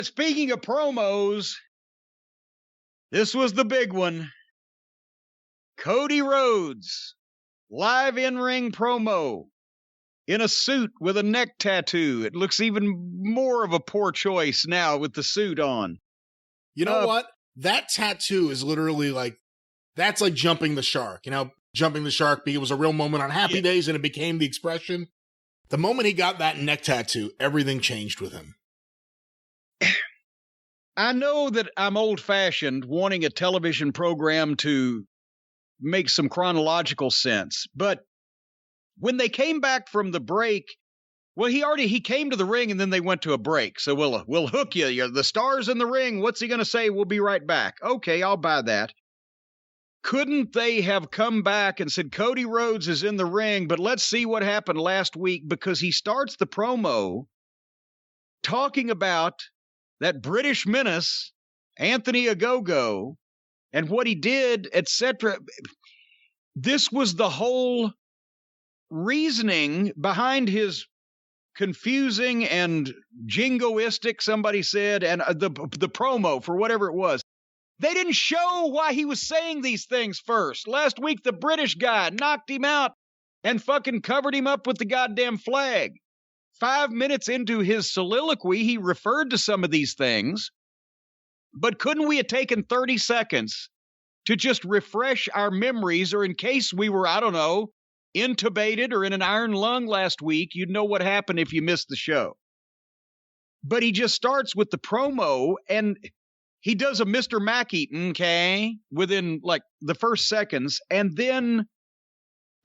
Speaking of promos, this was the big one. Cody Rhodes, live in-ring promo in a suit with a neck tattoo. It looks even more of a poor choice now with the suit on. You know what? That tattoo is literally like, that's like jumping the shark. You know, jumping the shark, it was a real moment on Happy Days and it became the expression. The moment he got that neck tattoo, everything changed with him. I know that I'm old-fashioned, wanting a television program to make some chronological sense, but when they came back from the break, well, he came to the ring and then they went to a break. So we'll hook you. You're the stars in the ring. What's he going to say? We'll be right back. Okay, I'll buy that. Couldn't they have come back and said, Cody Rhodes is in the ring, but let's see what happened last week, because he starts the promo talking about that British menace, Anthony Ogogo, and what he did, etc. This was the whole reasoning behind his confusing and jingoistic, somebody said, and the promo for whatever it was. They didn't show why he was saying these things first. Last week, the British guy knocked him out and fucking covered him up with the goddamn flag. 5 minutes into his soliloquy, he referred to some of these things, but couldn't we have taken 30 seconds to just refresh our memories, or in case we were, I don't know, intubated or in an iron lung last week, you'd know what happened if you missed the show. But he just starts with the promo, and he does a Mr. Mackey, okay, within like the first seconds, and then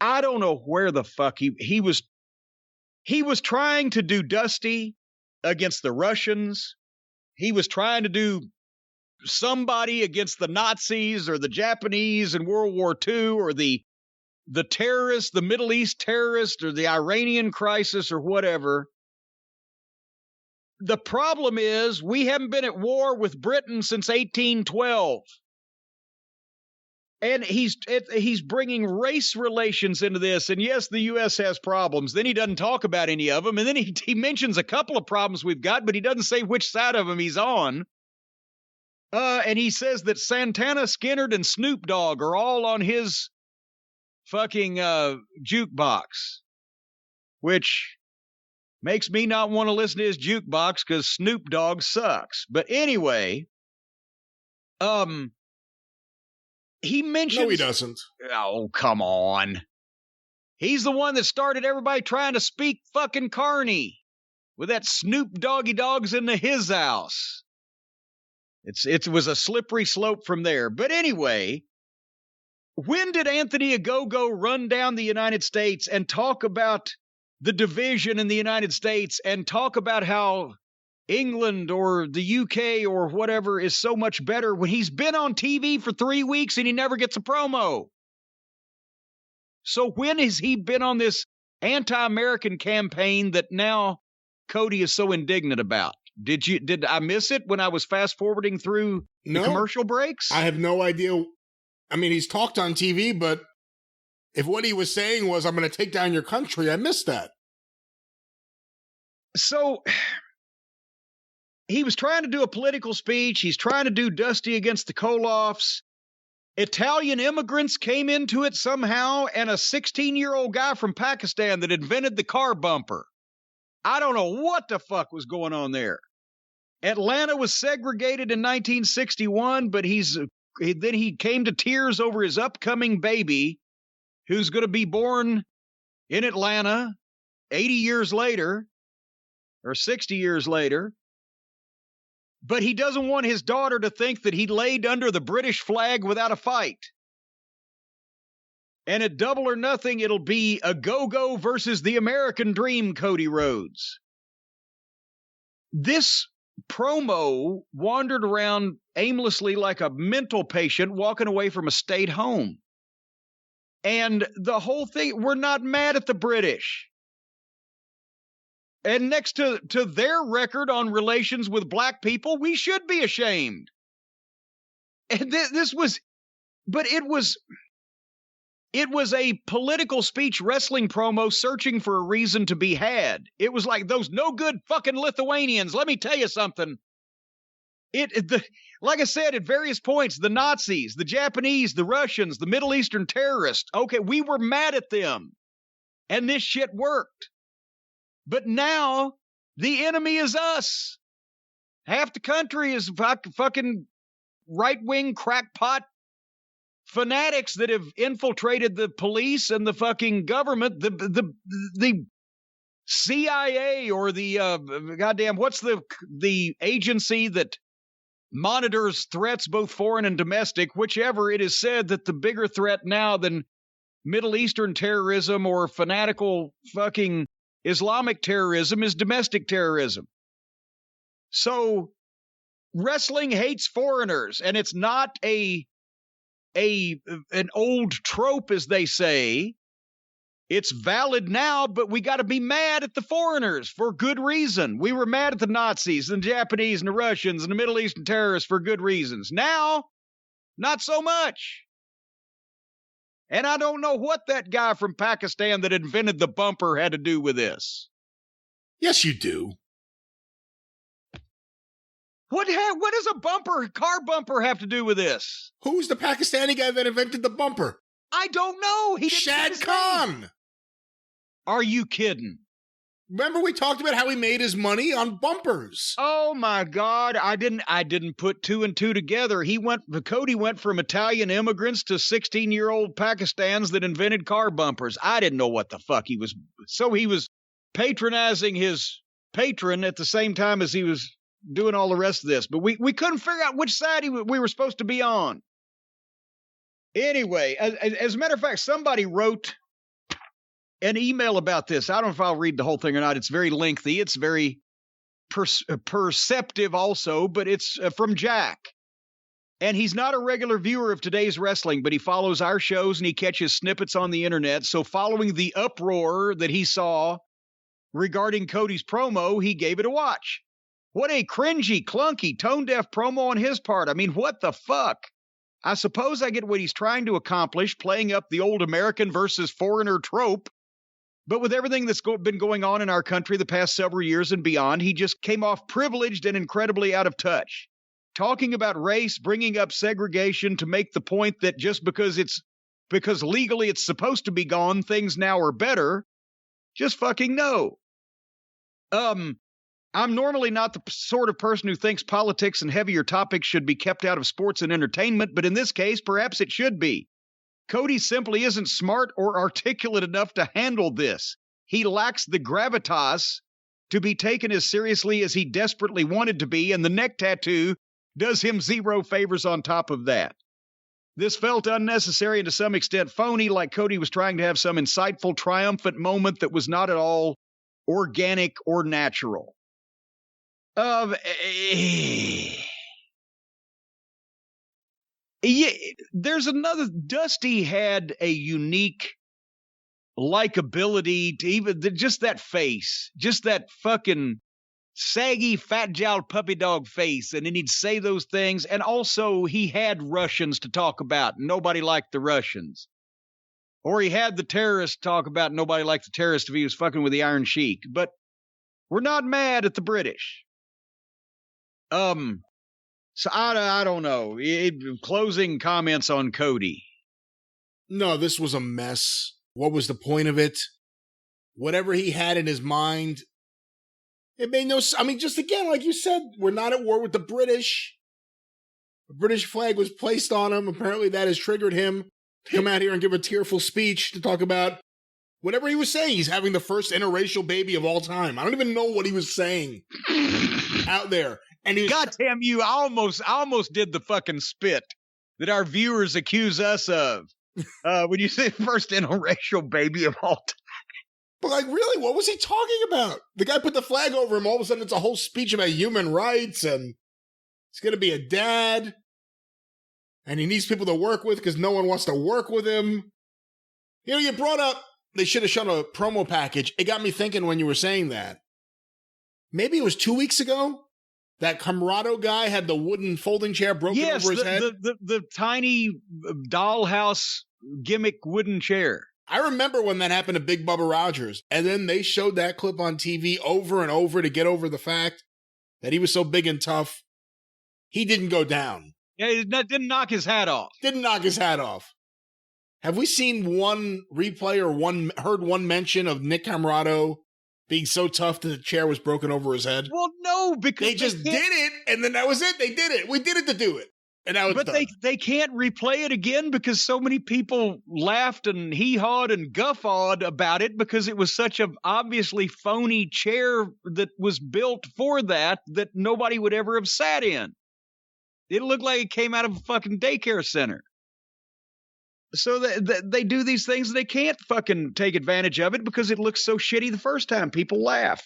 I don't know where the fuck he was trying to do Dusty against the Russians. He was trying to do somebody against the Nazis or the Japanese in World War II, or the terrorists, the Middle East terrorists, or the Iranian crisis, or whatever. The problem is we haven't been at war with Britain since 1812. And he's bringing race relations into this. And yes, the U.S. has problems. Then he doesn't talk about any of them. And then he mentions a couple of problems we've got, but he doesn't say which side of them he's on. And he says that Santana, Skinner, and Snoop Dogg are all on his fucking jukebox, which makes me not want to listen to his jukebox because Snoop Dogg sucks. But anyway, he mentions... No, he doesn't. Oh, come on. He's the one that started everybody trying to speak fucking Carney with that Snoop Doggy Dogs in his house. It was a slippery slope from there. But anyway, when did Anthony Ogogo run down the United States and talk about the division in the United States and talk about how England or the UK or whatever is so much better when he's been on TV for 3 weeks and he never gets a promo? So when has he been on this anti-American campaign that now Cody is so indignant about? Did I miss it when I was fast forwarding through the commercial breaks? I have no idea. I mean, he's talked on TV, but if what he was saying was, I'm going to take down your country, I missed that. So he was trying to do a political speech. He's trying to do Dusty against the Koloffs. Italian immigrants came into it somehow, and a 16-year-old guy from Pakistan that invented the car bumper. I don't know what the fuck was going on there. Atlanta was segregated in 1961, but then he came to tears over his upcoming baby, who's going to be born in Atlanta 80 years later, or 60 years later. But he doesn't want his daughter to think that he laid under the British flag without a fight. And at Double or Nothing, it'll be Ogogo versus the American Dream, Cody Rhodes. This promo wandered around aimlessly like a mental patient walking away from a state home. And the whole thing, we're not mad at the British. And next to their record on relations with black people, we should be ashamed. And this was, but it was a political speech wrestling promo searching for a reason to be had. It was like those no good fucking Lithuanians. Let me tell you something. Like I said, at various points, the Nazis, the Japanese, the Russians, the Middle Eastern terrorists, okay, we were mad at them, and this shit worked. But now, the enemy is us. Half the country is fucking right-wing crackpot fanatics that have infiltrated the police and the fucking government, the CIA, or the goddamn, what's the agency that monitors threats, both foreign and domestic, whichever. It is said that the bigger threat now than Middle Eastern terrorism or fanatical fucking Islamic terrorism is domestic terrorism. So wrestling hates foreigners, and it's not an old trope, as they say. It's valid now, but we got to be mad at the foreigners for good reason. We were mad at the Nazis and the Japanese and the Russians and the Middle Eastern terrorists for good reasons. Now, not so much. And I don't know what that guy from Pakistan that invented the bumper had to do with this. Yes, you do. What does a car bumper have to do with this? Who's the Pakistani guy that invented the bumper? I don't know. He didn't Shad Khan. Are you kidding? Remember we talked about how he made his money on bumpers. Oh my God. I didn't put two and two together. Cody went from Italian immigrants to 16-year-old Pakistans that invented car bumpers. I didn't know what the fuck he was. So he was patronizing his patron at the same time as he was doing all the rest of this. But we couldn't figure out which side we were supposed to be on. Anyway, as a matter of fact, somebody wrote an email about this. I don't know if I'll read the whole thing or not. It's very lengthy. It's very perceptive also, but it's from Jack. And he's not a regular viewer of today's wrestling, but he follows our shows and he catches snippets on the internet. So following the uproar that he saw regarding Cody's promo, he gave it a watch. What a cringy, clunky, tone-deaf promo on his part. I mean, what the fuck? I suppose I get what he's trying to accomplish, playing up the old American versus foreigner trope. But with everything that's been going on in our country the past several years and beyond, he just came off privileged and incredibly out of touch. Talking about race, bringing up segregation to make the point that just because legally it's supposed to be gone, things now are better. Just fucking no. I'm normally not the sort of person who thinks politics and heavier topics should be kept out of sports and entertainment, but in this case, perhaps it should be. Cody simply isn't smart or articulate enough to handle this. He lacks the gravitas to be taken as seriously as he desperately wanted to be, and the neck tattoo does him zero favors on top of that. This felt unnecessary and to some extent phony, like Cody was trying to have some insightful, triumphant moment that was not at all organic or natural. Yeah, there's another. Dusty had a unique likability to even just that face, just that fucking saggy, fat-jowled puppy dog face, and then he'd say those things. And also, he had Russians to talk about. Nobody liked the Russians. Or he had the terrorists talk about. Nobody liked the terrorists if he was fucking with the Iron Sheik. But we're not mad at the British. So I don't know. Closing comments on Cody. No, this was a mess. What was the point of it? Whatever he had in his mind, it made no sense. I mean, just again, like you said, we're not at war with the British. The British flag was placed on him. Apparently that has triggered him to come out here and give a tearful speech to talk about whatever he was saying. He's having the first interracial baby of all time. I don't even know what he was saying out there. And God damn you, I almost did the fucking spit that our viewers accuse us of. When you say first interracial baby of all time. But like, really, what was he talking about? The guy put the flag over him. All of a sudden, it's a whole speech about human rights, and he's going to be a dad, and he needs people to work with because no one wants to work with him. You know, you brought up they should have shown a promo package. It got me thinking when you were saying that. Maybe it was 2 weeks ago. That Camarato guy had the wooden folding chair broken over his head. The tiny dollhouse gimmick wooden chair. I remember when that happened to Big Bubba Rogers, and then they showed that clip on TV over and over to get over the fact that he was so big and tough. he didn't go down. Yeah, he didn't knock his hat off. Didn't knock his hat off. Have we seen one replay or heard one mention of Nick Camarato being so tough that the chair was broken over his head? Well, no, because they just did it, and then that was it. They did it. We did it to do it. And now it's done. They can't replay it again because so many people laughed and hee-hawed and guffawed about it because it was such a obviously phony chair that was built for that nobody would ever have sat in. It looked like it came out of a fucking daycare center. So they do these things and they can't fucking take advantage of it because it looks so shitty the first time. People laugh.